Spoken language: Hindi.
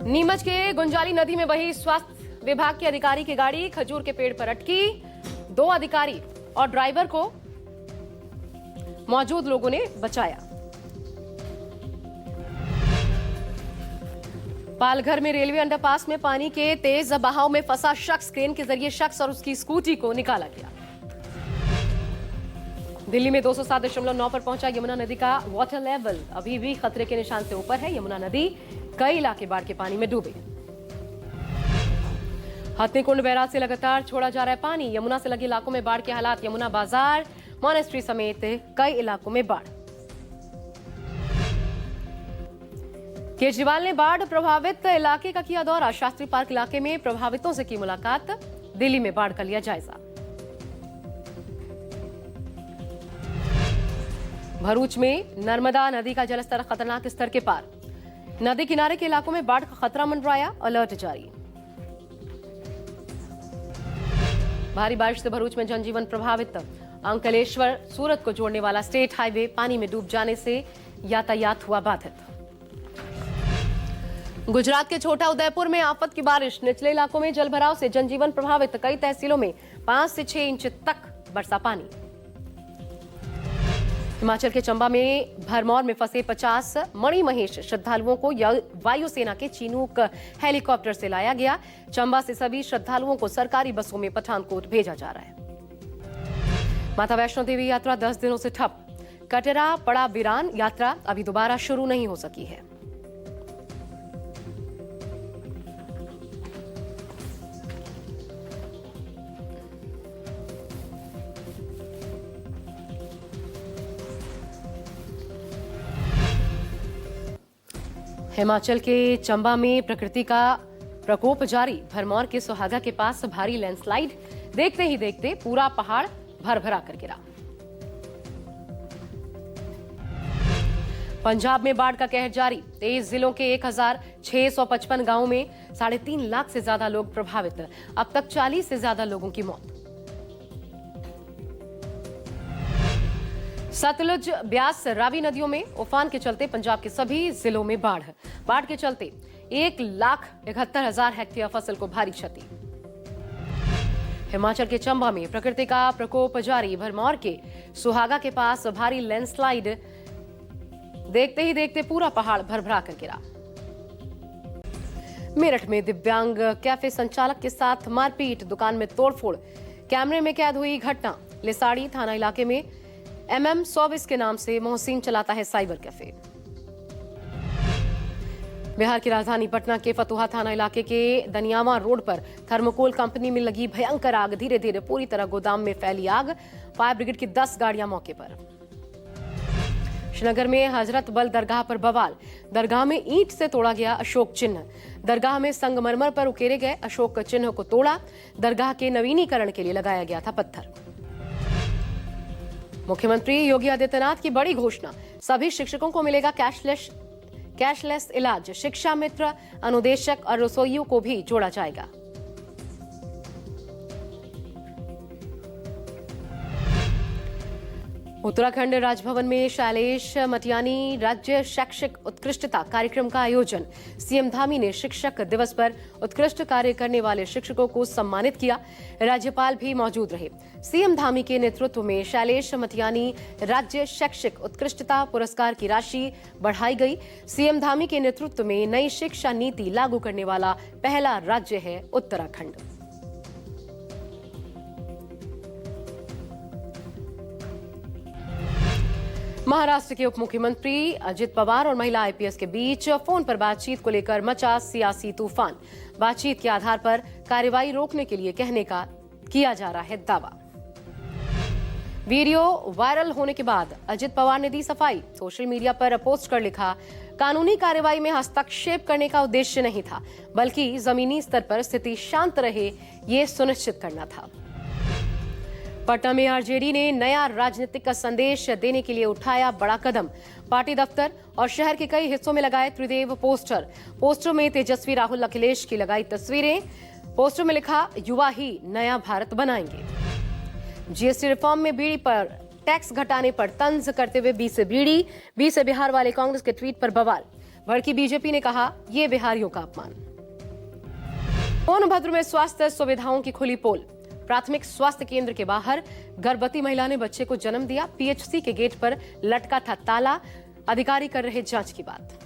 नीमच के गुंजाली नदी में बही स्वास्थ्य विभाग के अधिकारी की गाड़ी खजूर के पेड़ पर अटकी। 2 अधिकारी और ड्राइवर को मौजूद लोगों ने बचाया। पालघर में रेलवे अंडरपास में पानी के तेज बहाव में फंसा शख्स, क्रेन के जरिए शख्स और उसकी स्कूटी को निकाला गया। दिल्ली में 207.9 पर पहुंचा यमुना नदी का वाटर लेवल अभी भी खतरे के निशान से ऊपर है। यमुना नदी कई इलाके बाढ़ के पानी में डूबे। हथनीकुंड बैराज से लगातार छोड़ा जा रहा है पानी। यमुना से लगे इलाकों में बाढ़ के हालात। यमुना बाजार, मॉनेस्ट्री समेत कई इलाकों में बाढ़। केजरीवाल ने बाढ़ प्रभावित इलाके का किया दौरा। शास्त्री पार्क इलाके में प्रभावितों से की मुलाकात। दिल्ली में बाढ़ का लिया जायजा। भरूच में नर्मदा नदी का जलस्तर खतरनाक स्तर के पार। नदी किनारे के इलाकों में बाढ़ का खतरा मंडराया, अलर्ट जारी। भारी बारिश से भरूच में जनजीवन प्रभावित। अंकलेश्वर सूरत को जोड़ने वाला स्टेट हाईवे पानी में डूब जाने से यातायात हुआ बाधित। गुजरात के छोटा उदयपुर में आफत की बारिश। निचले इलाकों में जलभराव से जनजीवन प्रभावित। कई तहसीलों में 5 से 6 इंच तक बरसा पानी। हिमाचल के चंबा में भरमौर में फंसे 50 मणिमहेश श्रद्धालुओं को वायुसेना के चिनूक हेलीकॉप्टर से लाया गया। चंबा से सभी श्रद्धालुओं को सरकारी बसों में पठानकोट भेजा जा रहा है। माता वैष्णो देवी यात्रा 10 दिनों से ठप। कटरा पड़ा वीरान। यात्रा अभी दोबारा शुरू नहीं हो सकी है। हिमाचल के चंबा में प्रकृति का प्रकोप जारी। भरमौर के सुहागा के पास भारी लैंडस्लाइड। देखते ही देखते पूरा पहाड़ भर-भरा कर गिरा। पंजाब में बाढ़ का कहर जारी। 23 जिलों के 1655 गांवों में 3.5 लाख से ज्यादा लोग प्रभावित। अब तक 40 से ज्यादा लोगों की मौत। सतलुज, ब्यास, रावी नदियों में उफान के चलते पंजाब के सभी जिलों में बाढ़। बाढ़ के चलते 1,71,000 हेक्टेयर फसल को भारी क्षति। हिमाचल के चंबा में प्रकृति का प्रकोप जारी। भरमौर के सुहागा के पास भारी लैंडस्लाइड। देखते ही देखते पूरा पहाड़ भरभरा कर गिरा। मेरठ में दिव्यांग कैफे संचालक के साथ मारपीट। दुकान में तोड़फोड़। कैमरे में कैद हुई घटना। लिसाड़ी थाना इलाके में MM सर्विस के नाम से मोहसिन चलाता है साइबर कैफे। बिहार की राजधानी पटना के फतुहा थाना इलाके के दनियावा रोड पर थर्मोकोल कंपनी में लगी भयंकर आग। धीरे धीरे पूरी तरह गोदाम में फैली आग। फायर ब्रिगेड की 10 गाड़ियां मौके पर। श्रीनगर में हजरत बल दरगाह पर बवाल। दरगाह में ईंट से तोड़ा गया अशोक चिन्ह। दरगाह में संगमरमर पर उकेरे गए अशोक चिन्ह को तोड़ा। दरगाह के नवीनीकरण के लिए लगाया गया था पत्थर। मुख्यमंत्री योगी आदित्यनाथ की बड़ी घोषणा। सभी शिक्षकों को मिलेगा कैशलेस इलाज। शिक्षा मित्र, अनुदेशक और रसोइयों को भी जोड़ा जाएगा। उत्तराखंड राजभवन में शैलेश मटियानी राज्य शैक्षिक उत्कृष्टता कार्यक्रम का आयोजन। सीएम धामी ने शिक्षक दिवस पर उत्कृष्ट कार्य करने वाले शिक्षकों को सम्मानित किया। राज्यपाल भी मौजूद रहे। सीएम धामी के नेतृत्व में शैलेश मटियानी राज्य शैक्षिक उत्कृष्टता पुरस्कार की राशि बढ़ाई गई। सीएम धामी के नेतृत्व में नई शिक्षा नीति लागू करने वाला पहला राज्य है उत्तराखंड। महाराष्ट्र के उप मुख्यमंत्री अजित पवार और महिला आईपीएस के बीच फोन पर बातचीत को लेकर मचा सियासी तूफान। बातचीत के आधार पर कार्रवाई रोकने के लिए कहने का किया जा रहा है दावा। वीडियो वायरल होने के बाद अजित पवार ने दी सफाई। सोशल मीडिया पर पोस्ट कर लिखा, कानूनी कार्रवाई में हस्तक्षेप करने का उद्देश्य नहीं था, बल्कि जमीनी स्तर पर स्थिति शांत रहे, ये सुनिश्चित करना था। पटना में आरजेडी ने नया राजनीतिक का संदेश देने के लिए उठाया बड़ा कदम। पार्टी दफ्तर और शहर के कई हिस्सों में लगाए त्रिदेव पोस्टर। पोस्टर में तेजस्वी, राहुल, अखिलेश की लगाई तस्वीरें। पोस्टर में लिखा, युवा ही नया भारत बनाएंगे। जीएसटी रिफॉर्म में बीड़ी पर टैक्स घटाने पर तंज करते हुए बी से बिहार वाले कांग्रेस के ट्वीट पर बवाल। भड़की बीजेपी ने कहा, ये बिहारियों का अपमान। सोनभद्र में स्वास्थ्य सुविधाओं की खुली पोल। प्राथमिक स्वास्थ्य केंद्र के बाहर गर्भवती महिला ने बच्चे को जन्म दिया। पीएचसी के गेट पर लटका था ताला। अधिकारी कर रहे जांच की बात।